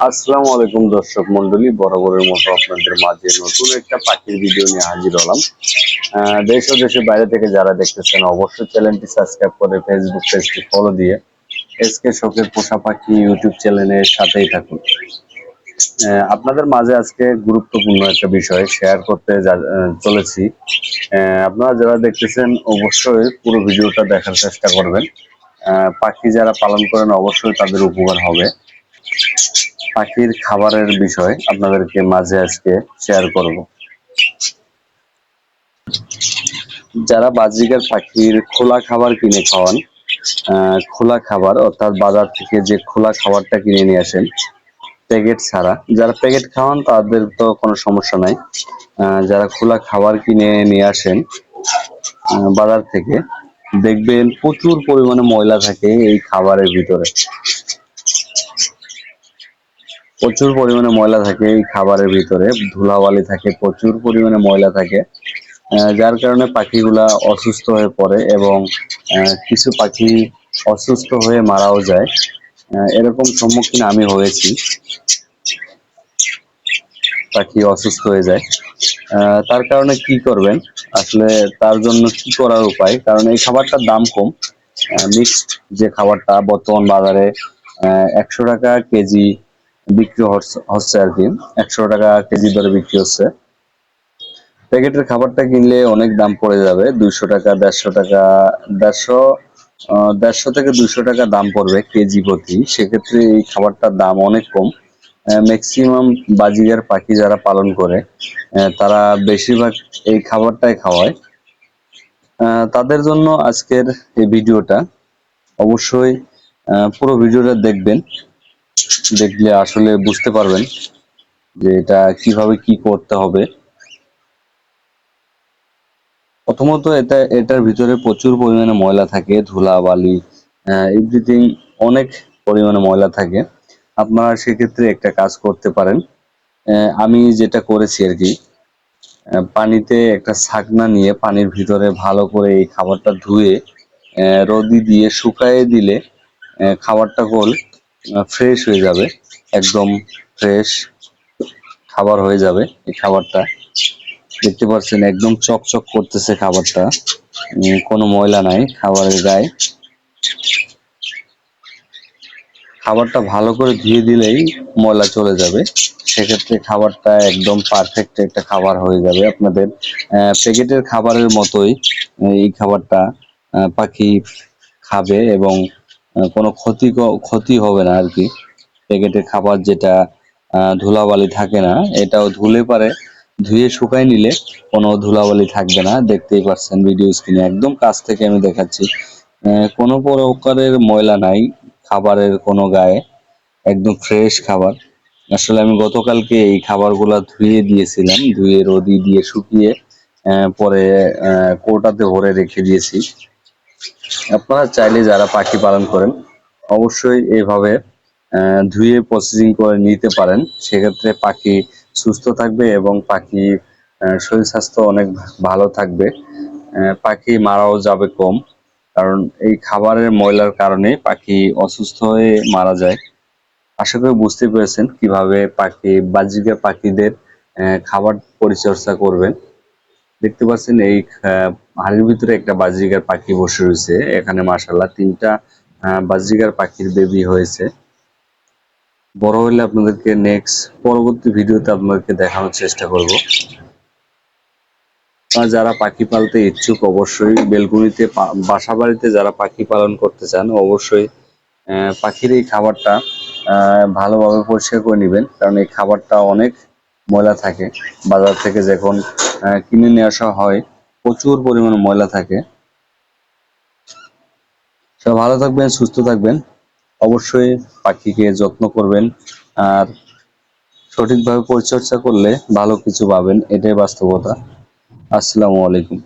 আসসালামু আলাইকুম দর্শক মন্ডলী, বরাবরের মতো আপনাদের মাঝে নতুন একটা পাখির ভিডিও নিয়ে হাজির হলাম। দেশ ও দেশের বাইরে থেকে যারা দেখতেছেন অবশ্যই চ্যানেলটি সাবস্ক্রাইব করে ফেসবুক পেজটি ফলো দিয়ে এসকে শখের পোষা পাখি ইউটিউব চ্যানেলের সাথেই থাকুন। আপনাদের মাঝে আজকে গুরুত্বপূর্ণ একটা বিষয় শেয়ার করতে চলেছি। আপনারা যারা দেখতেছেন অবশ্যই পুরো ভিডিওটা দেখার চেষ্টা করবেন। পাখি যারা পালন করেন অবশ্যই তাদের উপকার হবে। পাখির খাবারের বিষয় আপনাদেরকে মাঝে আজকে শেয়ার করব। যারা বাজরিগার পাখির খোলা খাবার কিনে খাওয়ান, খোলা খাবার অর্থাৎ বাজার থেকে যে খোলা খাবারটা কিনে নিয়ে আসেন প্যাকেট ছাড়া, যারা প্যাকেট খাওয়ান তাদের তো কোনো সমস্যা নাই। যারা খোলা খাবার কিনে নিয়ে আসেন বাজার থেকে, দেখবেন প্রচুর পরিমাণে ময়লা থাকে এই খাবারের ভিতরে। প্রচুর পরিমাণে ময়লা থাকে এই খাবারের ভিতরে, ধুলাবালি থাকে, প্রচুর পরিমাণে ময়লা থাকে, যার কারণে পাখিগুলা অসুস্থ হয়ে পড়ে এবং কিছু পাখি অসুস্থ হয়ে মারাও যায়। এরকম সম্মুখীন আমি হয়েছি, পাখি অসুস্থ হয়ে যায়। তার কারণে কি করবেন, আসলে তার জন্য কি করার উপায়, কারণ এই খাবারটার দাম কম। মিক্সড যে খাবারটা বর্তমান বাজারে 100 টাকা কেজি বিক্রি হচ্ছে আর কি, 100 টাকা কেজি দরে বিক্রি হচ্ছে। প্যাকেটের খাবারটা কিনলে অনেক দাম পড়ে যাবে, 200 টাকা 150 টাকা, 150 থেকে 200 টাকা দাম পড়বে কেজি প্রতি। সেক্ষেত্রে এই খাবারটার দাম অনেক কম। ম্যাক্সিমাম বাজিগার পাখি যারা পালন করে তারা বেশিরভাগ এই খাবারটাই খাওয়ায়। তাদের জন্য আজকের এই ভিডিওটা, অবশ্যই পুরো ভিডিওটা দেখবেন, দেখলে আসলে বুঝতে পারবেন যে এটা কিভাবে কি করতে হবে। প্রথমত এটার ভিতরে প্রচুর পরিমাণে ময়লা থাকে, ধুলাবালি এভরিথিং অনেক পরিমাণে ময়লা থাকে। আপনারা সেক্ষেত্রে একটা কাজ করতে পারেন, আমি যেটা করেছি আর কি, পানিতে একটা ছাকনা নিয়ে পানির ভিতরে ভালো করে এই খাবারটা ধুয়ে রোদি দিয়ে শুকায়ে দিলে খাবারটা গোল ফ্রেশ হয়ে যাবে, একদম ফ্রেশ খাবার হয়ে যাবে। এই খাবারটা দেখতে পাচ্ছেন একদম চকচক করতেছে খাবারটা, কোনো ময়লা নাই খাবারের গায়ে। খাবারটা ভালো করে ধুয়ে দিলেই ময়লা চলে যাবে, সেক্ষেত্রে খাবারটা একদম পারফেক্ট একটা খাবার হয়ে যাবে আপনাদের। প্যাকেটের খাবারের মতোই এই খাবারটা পাখি খাবে এবং কোনো ক্ষতি হবে না আর কি। প্যাকেটের খাবার যেটা ধুলাবালি থাকে না, এটাও ধুয়ে শুকাই নিলে কোনো ধুলাবালি থাকবে না। দেখতেই পাচ্ছেন ভিডিও স্ক্রিনে একদম কাছ থেকে আমি দেখাচ্ছি, কোনো প্রকারের ময়লা নাই খাবারের কোনো গায়ে, একদম ফ্রেশ খাবার। আসলে আমি গতকালকে এই খাবারগুলা ধুয়ে দিয়েছিলাম, ধুয়ে রোদি দিয়ে শুকিয়ে পরে কৌটাতে ভরে রেখে দিয়েছি। আপনারা চাইলে যারা পাখি পালন করেন অবশ্যই এইভাবে ধুয়ে প্রসেসিং করে নিতে পারেন, সেক্ষেত্রে পাখি সুস্থ থাকবে এবং পাখি শরীর স্বাস্থ্য অনেক ভালো থাকবে। পাখি মারাও যাবে কম, কারণ এই খাবারের ময়লার কারণে পাখি অসুস্থ হয়ে মারা যায়। আশা করি বুঝতে পেরেছেন কিভাবে বাজরিকা পাখিদের খাবার পরিচর্যা করবেন। দেখতে পাচ্ছেন এই হাড়ির ভিতরে একটা বাজরিকার পাখি বসে রয়েছে, এখানে মাশাআল্লাহ 3টা বাজরিকার পাখির বেবি হয়েছে। বড় হলে আপনাদেরকে পরবর্তী ভিডিওতে আপনাদেরকে দেখানোর চেষ্টা করব। যারা পাখি পালতে ইচ্ছুক অবশ্যই বেলকুনিতে বাসা বাড়িতে যারা পাখি পালন করতে চান অবশ্যই পাখির এই খাবারটা ভালোভাবে পরিষ্কার করে নেবেন, কারণ এই খাবারটা অনেক ময়লা থাকে। বাজার থেকে যখন কিনে নিয়ে আসা হয় প্রচুর পরিমাণে ময়লা থাকে। সব ভালো থাকবেন, সুস্থ থাকবেন, অবশ্যই পাখিকে যত্ন করবেন, আর সঠিকভাবে পরিচর্যা করলে ভালো কিছু পাবেন, এটাই বাস্তবতা। আসসালামু আলাইকুম।